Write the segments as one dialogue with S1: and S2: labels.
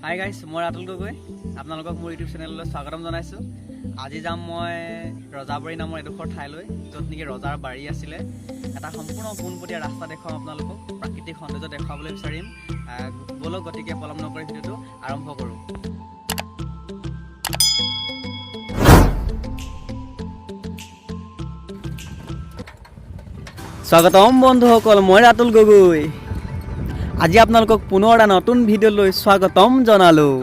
S1: Hi guys, মই ৰাতুল গগৈ আপোনালোকক মোৰ ইউটিউব চেনেললৈ স্বাগতম জনাইছোঁ। আজি যাম মই ৰজাবাৰী নামৰ এডোখৰ ঠাইলৈ, য'ত নেকি ৰজাৰ বাৰী আছিলে। এটা সম্পূৰ্ণ পোনপটীয়া ৰাস্তা দেখুৱাম আপোনালোকক, প্ৰাকৃতিক সৌন্দৰ্য দেখুৱাবলৈ বিচাৰিম। ব'লক গতিকে পলম নকৰি ভিডিঅ'টো আৰম্ভ কৰোঁ। স্বাগতম বন্ধুসকল, মই ৰাতুল গগৈ। আজি আপোনালোকক পুনৰ এটা নতুন ভিডিঅ'লৈ স্বাগতম জনালোঁ।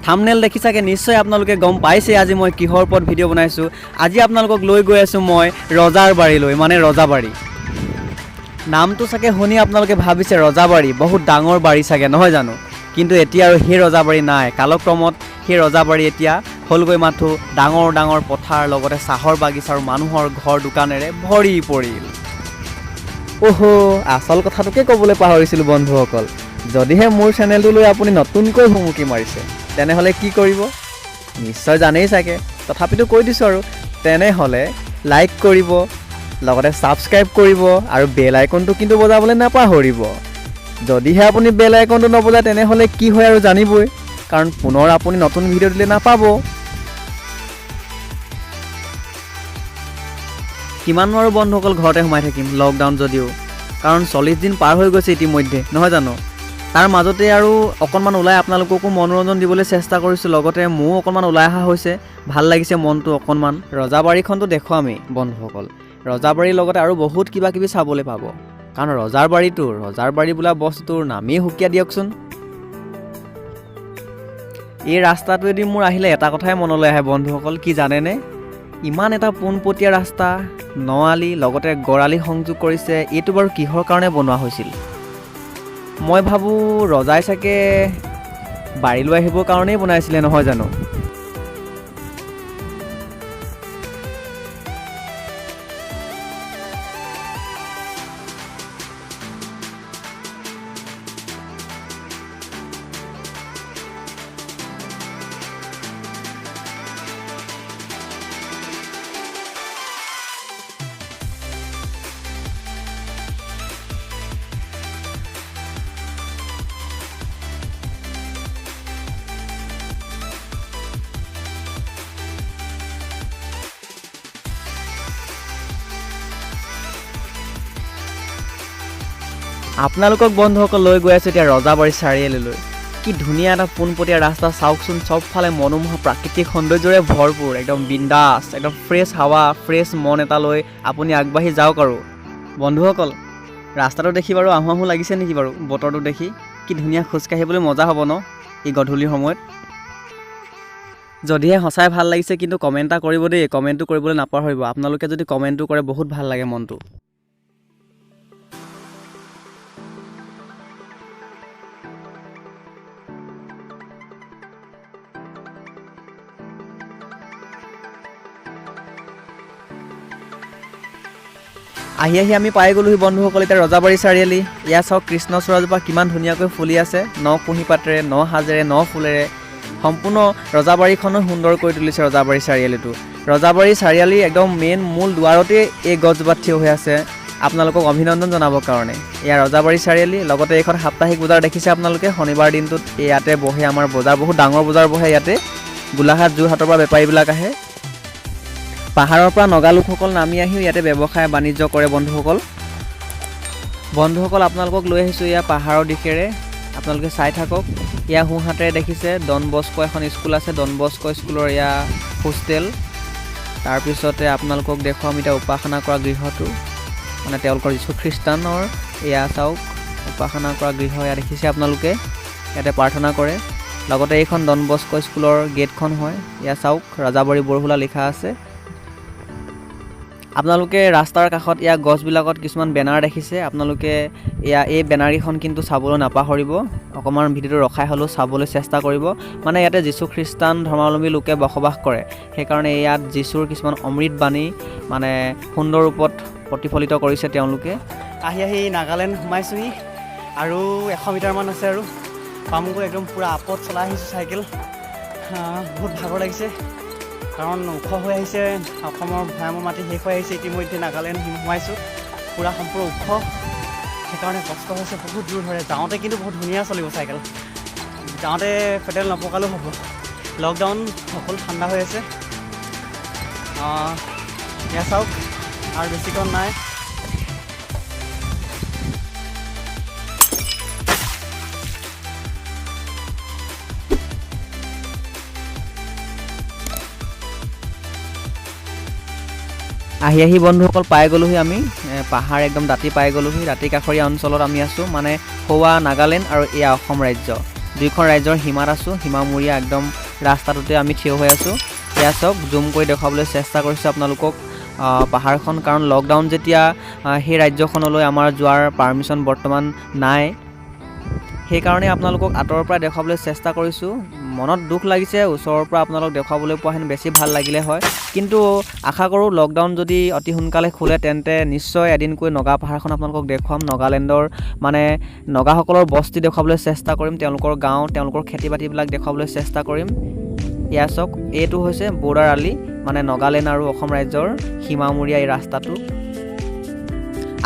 S1: থাম্বনেইল দেখি চাগে নিশ্চয় আপোনালোকে গম পাইছে আজি মই কিহৰ ওপৰত ভিডিঅ' বনাইছোঁ। আজি আপোনালোকক লৈ গৈ আছোঁ মই ৰজাৰ বাৰীলৈ, মানে ৰজাবাৰী। নামটো চাগে শুনি আপোনালোকে ভাবিছে ৰজাবাৰী বহুত ডাঙৰ বাৰী চাগে, নহয় জানো? কিন্তু এতিয়া আৰু সেই ৰজাবাৰী নাই। কালক্ৰমত সেই ৰজাবাৰী এতিয়া হ'লগৈ মাথো ডাঙৰ ডাঙৰ পথাৰ, লগতে চাহৰ বাগিচা আৰু মানুহৰ ঘৰ দোকানেৰে ভৰি পৰিল। আচল কথাটোকে ক'বলৈ পাহৰিছিলোঁ বন্ধুসকল। যদিহে মোৰ চেনেলটোলৈ আপুনি নতুনকৈ ভুমুকি মাৰিছে, তেনেহ'লে কি কৰিব নিশ্চয় জানেই চাগে। তথাপিতো কৈ দিছোঁ আৰু, তেনেহ'লে লাইক কৰিব, লগতে ছাবস্ক্ৰাইব কৰিব আৰু বেল আইকনটো কিন্তু বজাবলৈ নাপাহৰিব। যদিহে আপুনি বেল আইকনটো নবজায় তেনেহ'লে কি হয় আৰু জানিবই, কাৰণ পুনৰ আপুনি নতুন ভিডিঅ' দিলে নাপাব। কিমাননো আৰু বন্ধুসকল ঘৰতে সোমাই থাকিম, লকডাউন যদিও, কাৰণ 40 দিন পাৰ হৈ গৈছে ইতিমধ্যে, নহয় জানো? তাৰ মাজতে আৰু অকণমান ওলাই আপোনালোককো মনোৰঞ্জন দিবলৈ চেষ্টা কৰিছোঁ, লগতে মোৰো অকণমান ওলাই অহা হৈছে, ভাল লাগিছে মনটো অকণমান। ৰজাবাৰীখনটো দেখুৱামেই বন্ধুসকল। ৰজাবাৰীৰ লগতে আৰু বহুত কিবা কিবি চাবলৈ পাব, কাৰণ ৰজাৰ বাৰী বোলা বস্তুটোৰ নামেই সুকীয়া দিয়কচোন। এই ৰাস্তাটোৱেদি মোৰ আহিলে এটা কথাই মনলৈ আহে বন্ধুসকল, কি জানেনে? ইমান এটা পোনপটীয়া ৰাস্তা, নআলি লগতে গড়ালি সংযোগ কৰিছে। এইটো বাৰু কিহৰ কাৰণে বনোৱা হৈছিল? মই ভাবোঁ ৰজাই চাগে বাৰীলৈ আহিবৰ কাৰণেই বনাইছিলে, নহয় জানো? আপোনালোকক বন্ধুসকল লৈ গৈ আছোঁ এতিয়া ৰজাবাৰী চাৰিআলিলৈ। কি ধুনীয়া এটা পোনপটীয়া ৰাস্তা চাওকচোন, চবফালে মনোমোহা প্ৰাকৃতিক সৌন্দৰ্যৰে ভৰপূৰ, একদম বিন্দাছ, একদম ফ্ৰেছ হাৱা, ফ্ৰেছ মন এটা লৈ আপুনি আগবাঢ়ি যাওক। আৰু বন্ধুসকল, ৰাস্তাটো দেখি বাৰু আহোঁ আহোঁ লাগিছে নেকি বাৰু? বতৰটো দেখি কি ধুনীয়া, খোজকাঢ়িবলৈ মজা হ'ব ন এই গধূলিৰ সময়ত? যদিহে সঁচাই ভাল লাগিছে কিন্তু কমেণ্ট এটা কৰিব দেই, কমেণ্টটো কৰিবলৈ নাপাহৰিব। আপোনালোকে যদি কমেণ্টটো কৰে বহুত ভাল লাগে মনটো। আহি আমি পাই গ'লোহি বন্ধুসকল এতিয়া ৰজাবাৰী চাৰিআলি। এয়া চাওক কৃষ্ণচূড়াজোপা কিমান ধুনীয়াকৈ ফুলি আছে, ন কুঁহি পাতেৰে, ন সাজেৰে, ন ফুলেৰে সম্পূৰ্ণ ৰজাবাৰীখনো সুন্দৰ কৰি তুলিছে ৰজাবাৰী চাৰিআলিটো। ৰজাবাৰী চাৰিআলি একদম মেইন মূল দুৱাৰতেই এই গছজোপা থিয় হৈ আছে আপোনালোকক অভিনন্দন জনাবৰ কাৰণে। এয়া ৰজাবাৰী চাৰিআলি, লগতে এইখন সাপ্তাহিক বজাৰ দেখিছে আপোনালোকে। শনিবাৰ দিনটোত ইয়াতে বহে আমাৰ বজাৰ, বহুত ডাঙৰ বজাৰ বহে ইয়াতে। গোলাঘাট যোৰহাটৰ পৰা বেপাৰীবিলাক আহে, পাহাৰৰ পৰা নগা লোকসকল নামি আহিও ইয়াতে ব্যৱসায় বাণিজ্য কৰে বন্ধুসকল। আপোনালোকক লৈ আহিছোঁ এয়া পাহাৰৰ দিশেৰে, আপোনালোকে চাই থাকক। এয়া সোঁহাতেৰে দেখিছে ডন বস্কো এখন স্কুল আছে, ডন বস্কো স্কুলৰ এয়া হোষ্টেল। তাৰপিছতে আপোনালোকক দেখুৱাম এতিয়া উপাসনা কৰা গৃহটো, মানে তেওঁলোকৰ যীশু খ্ৰীষ্টানৰ। এয়া চাওক উপাসনা কৰা গৃহ, এয়া দেখিছে আপোনালোকে, ইয়াতে প্ৰাৰ্থনা কৰে। লগতে এইখন ডন বস্কো স্কুলৰ গেটখন হয়। এয়া চাওক ৰজাবাৰী বৰহুলা লিখা আছে। আপোনালোকে ৰাস্তাৰ কাষত এয়া গছবিলাকত কিছুমান বেনাৰ দেখিছে, আপোনালোকে এয়া এই বেনাৰকেইখন কিন্তু চাবলৈ নাপাহৰিব। অকণমান ভিডিঅ'টো ৰখাই হ'লেও চাবলৈ চেষ্টা কৰিব, মানে ইয়াতে যীশু খ্ৰীষ্টান ধৰ্মাৱলম্বী লোকে বসবাস কৰে, সেইকাৰণে ইয়াত যীশুৰ কিছুমান অমৃত বাণী মানে সুন্দৰ ৰূপত প্ৰতিফলিত কৰিছে তেওঁলোকে। আহি নাগালেণ্ড সোমাইছোঁহি, আৰু 100 মিটাৰমান আছে আৰু পামগৈ। একদম পূৰা আপত চলাই আহিছোঁ চাইকেল, বহুত ভাগৰ লাগিছে। কাৰণ ওখ হৈ আহিছে, অসমৰ ভৈয়ামৰ মাটি শেষ হৈ আহিছে ইতিমধ্যে। নাগালেণ্ড সোমাইছোঁ, পূৰা সম্পূৰ্ণ ওখ, সেইকাৰণে কষ্ট হৈছে, বহুত দূৰ ধৰে। যাওঁতে কিন্তু বহুত ধুনীয়া চলিব চাইকেল,
S2: যাওঁতে পেটেল নপকালেও হ'ব। লকডাউন সকলো ঠাণ্ডা হৈ আছে। এয়া চাওক আৰু বেছিকণ নাই।
S1: আহি বন্ধুসকল পাই গ'লোহি আমি পাহাৰ একদম দাঁতি পাই গ'লোহি। দাঁতি কাষৰীয়া অঞ্চলত আমি আছোঁ, মানে সৌৱা নাগালেণ্ড আৰু এয়া অসম ৰাজ্য, দুইখন ৰাজ্যৰ সীমাত আছোঁ। সীমামূৰীয়া একদম ৰাস্তাটোতে আমি থিয় হৈ আছোঁ। এয়া চাওক, জুম কৰি দেখুৱাবলৈ চেষ্টা কৰিছোঁ আপোনালোকক পাহাৰখন, কাৰণ লকডাউন যেতিয়া সেই ৰাজ্যখনলৈ আমাৰ যোৱাৰ পাৰ্মিশ্যন বৰ্তমান নাই, সেইকাৰণে আপোনালোকক আঁতৰৰ পৰা দেখুৱাবলৈ চেষ্টা কৰিছোঁ। মনত দুখ লাগিছে, ওচৰৰ পৰা আপোনালোক দেখুৱাবলৈ পোৱা হেন বেছি ভাল লাগিলে হয়, কিন্তু আশা কৰোঁ লকডাউন যদি অতি সোনকালে খোলে তেন্তে নিশ্চয় এদিনকৈ নগা পাহাৰখন আপোনালোকক দেখুৱাম। নাগালেণ্ডৰ মানে নগাসকলৰ বস্তি দেখুৱাবলৈ চেষ্টা কৰিম, তেওঁলোকৰ গাঁও, তেওঁলোকৰ খেতি বাতিবিলাক দেখুৱাবলৈ চেষ্টা কৰিম। এয়া চাওক, এইটো হৈছে বৰ্ডাৰ আলি, মানে নাগালেণ্ড আৰু অসম ৰাজ্যৰ সীমামূৰীয়া এই ৰাস্তাটো।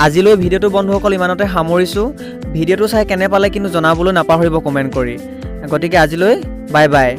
S1: আজিলৈ ভিডিঅ'টো বন্ধুসকল ইমানতে সামৰিছোঁ। ভিডিঅ'টো চাই কেনে পালে কিন্তু জনাবলৈ নাপাহৰিব কমেণ্ট কৰি। গতিকে আজিলৈ বাই বাই।